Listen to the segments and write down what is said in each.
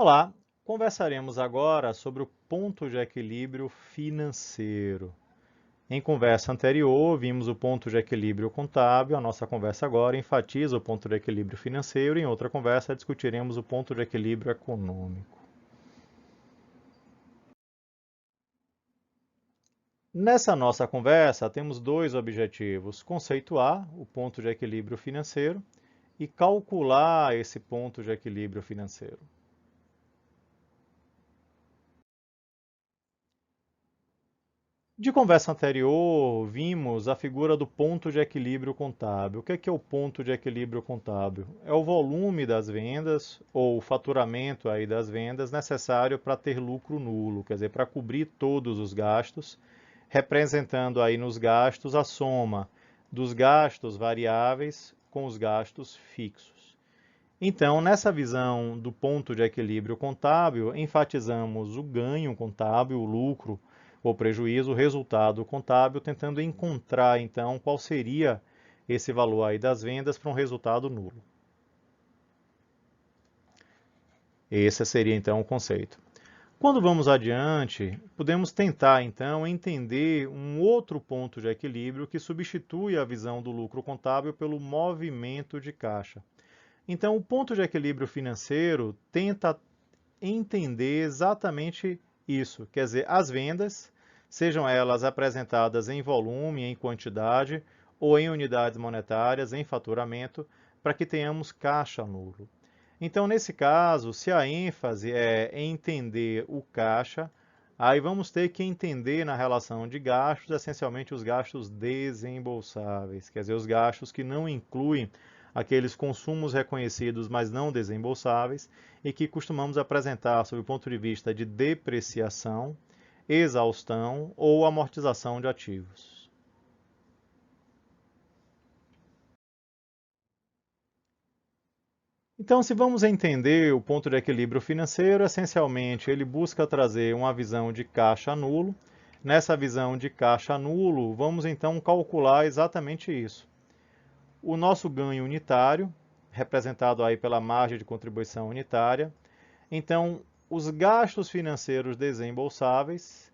Olá, conversaremos agora sobre o ponto de equilíbrio financeiro. Em conversa anterior, vimos o ponto de equilíbrio contábil. A nossa conversa agora enfatiza o ponto de equilíbrio financeiro. Em outra conversa, discutiremos o ponto de equilíbrio econômico. Nessa nossa conversa, temos dois objetivos: conceituar o ponto de equilíbrio financeiro e calcular esse ponto de equilíbrio financeiro. De conversa anterior, vimos a figura do ponto de equilíbrio contábil. O que é o ponto de equilíbrio contábil? É o volume das vendas ou o faturamento aí das vendas necessário para ter lucro nulo, quer dizer, para cobrir todos os gastos, representando aí nos gastos a soma dos gastos variáveis com os gastos fixos. Então, nessa visão do ponto de equilíbrio contábil, enfatizamos o ganho contábil, o lucro ou prejuízo, o resultado contábil, tentando encontrar então qual seria esse valor aí das vendas para um resultado nulo. Esse seria então o conceito. Quando vamos adiante, podemos tentar então entender um outro ponto de equilíbrio que substitui a visão do lucro contábil pelo movimento de caixa. Então, o ponto de equilíbrio financeiro tenta entender exatamente isso, quer dizer, as vendas, sejam elas apresentadas em volume, em quantidade ou em unidades monetárias, em faturamento, para que tenhamos caixa nulo. Então, nesse caso, se a ênfase é entender o caixa, aí vamos ter que entender na relação de gastos, essencialmente os gastos desembolsáveis, quer dizer, os gastos que não incluem aqueles consumos reconhecidos, mas não desembolsáveis, e que costumamos apresentar sob o ponto de vista de depreciação, exaustão ou amortização de ativos. Então, se vamos entender o ponto de equilíbrio financeiro, essencialmente ele busca trazer uma visão de caixa nulo. Nessa visão de caixa nulo, vamos então calcular exatamente isso. O nosso ganho unitário, representado aí pela margem de contribuição unitária. Então, os gastos financeiros desembolsáveis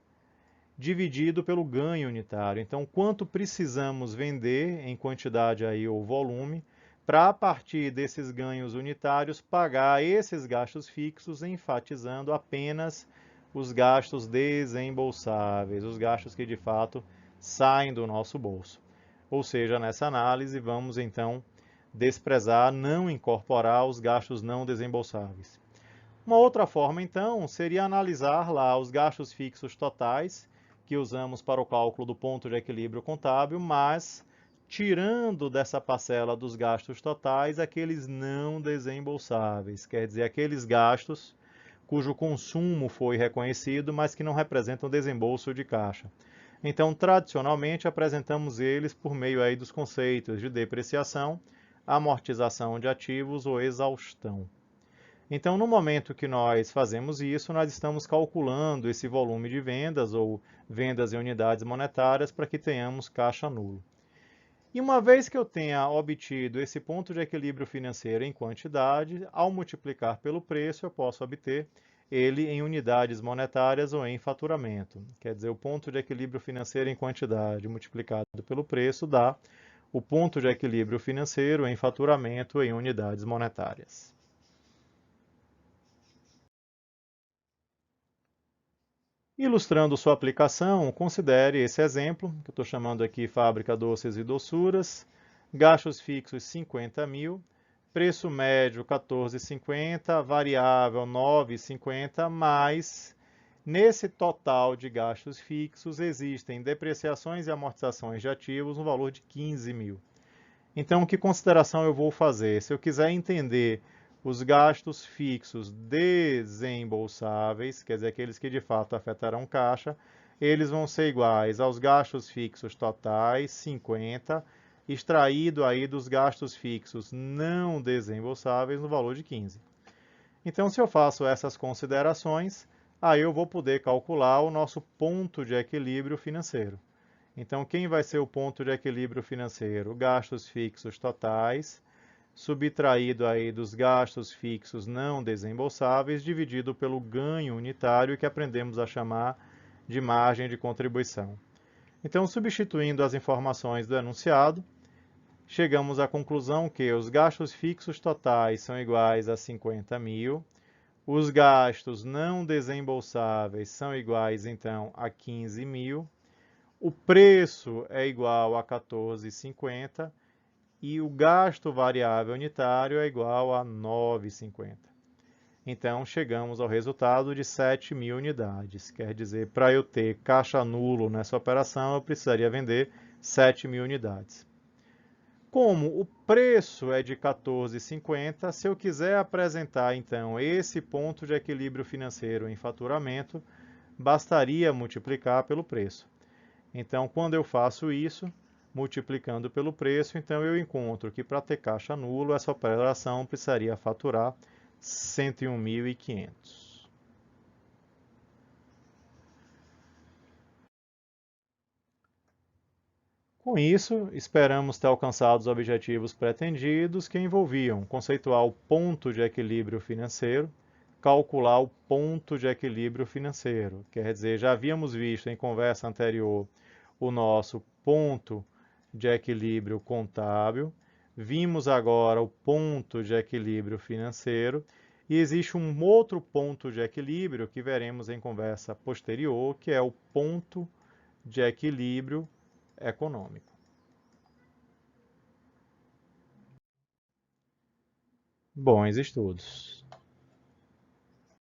dividido pelo ganho unitário. Então, quanto precisamos vender em quantidade aí ou volume para, a partir desses ganhos unitários, pagar esses gastos fixos, enfatizando apenas os gastos desembolsáveis, os gastos que de fato saem do nosso bolso. Ou seja, nessa análise, vamos então desprezar, não incorporar os gastos não desembolsáveis. Uma outra forma, então, seria analisar lá os gastos fixos totais que usamos para o cálculo do ponto de equilíbrio contábil, mas tirando dessa parcela dos gastos totais aqueles não desembolsáveis, quer dizer, aqueles gastos cujo consumo foi reconhecido, mas que não representam desembolso de caixa. Então, tradicionalmente, apresentamos eles por meio aí dos conceitos de depreciação, amortização de ativos ou exaustão. Então, no momento que nós fazemos isso, nós estamos calculando esse volume de vendas ou vendas em unidades monetárias para que tenhamos caixa nulo. E uma vez que eu tenha obtido esse ponto de equilíbrio financeiro em quantidade, ao multiplicar pelo preço, eu posso obter ele em unidades monetárias ou em faturamento. Quer dizer, o ponto de equilíbrio financeiro em quantidade multiplicado pelo preço dá o ponto de equilíbrio financeiro em faturamento em unidades monetárias. Ilustrando sua aplicação, considere esse exemplo, que eu estou chamando aqui fábrica doces e doçuras, gastos fixos 50 mil, preço médio 14,50, variável 9,50, mais nesse total de gastos fixos existem depreciações e amortizações de ativos no valor de 15 mil. Então, que consideração eu vou fazer? Se eu quiser entender os gastos fixos desembolsáveis, quer dizer, aqueles que de fato afetarão caixa, eles vão ser iguais aos gastos fixos totais, 50, extraído aí dos gastos fixos não desembolsáveis no valor de 15. Então, se eu faço essas considerações, aí eu vou poder calcular o nosso ponto de equilíbrio financeiro. Então, quem vai ser o ponto de equilíbrio financeiro? Gastos fixos totais subtraído aí dos gastos fixos não desembolsáveis, dividido pelo ganho unitário que aprendemos a chamar de margem de contribuição. Então, substituindo as informações do enunciado, chegamos à conclusão que os gastos fixos totais são iguais a 50 mil, os gastos não desembolsáveis são iguais, então, a 15 mil, o preço é igual a 14,50 e o gasto variável unitário é igual a 9,50. Então, chegamos ao resultado de 7.000 unidades. Quer dizer, para eu ter caixa nulo nessa operação, eu precisaria vender 7.000 unidades. Como o preço é de 14,50, se eu quiser apresentar, então, esse ponto de equilíbrio financeiro em faturamento, bastaria multiplicar pelo preço. Então, quando eu faço isso, multiplicando pelo preço, então eu encontro que para ter caixa nulo, essa operação precisaria faturar 101.500. Com isso, esperamos ter alcançado os objetivos pretendidos, que envolviam conceituar o ponto de equilíbrio financeiro, calcular o ponto de equilíbrio financeiro. Quer dizer, já havíamos visto em conversa anterior o nosso ponto de equilíbrio contábil, vimos agora o ponto de equilíbrio financeiro e existe um outro ponto de equilíbrio que veremos em conversa posterior, que é o ponto de equilíbrio econômico. Bons estudos!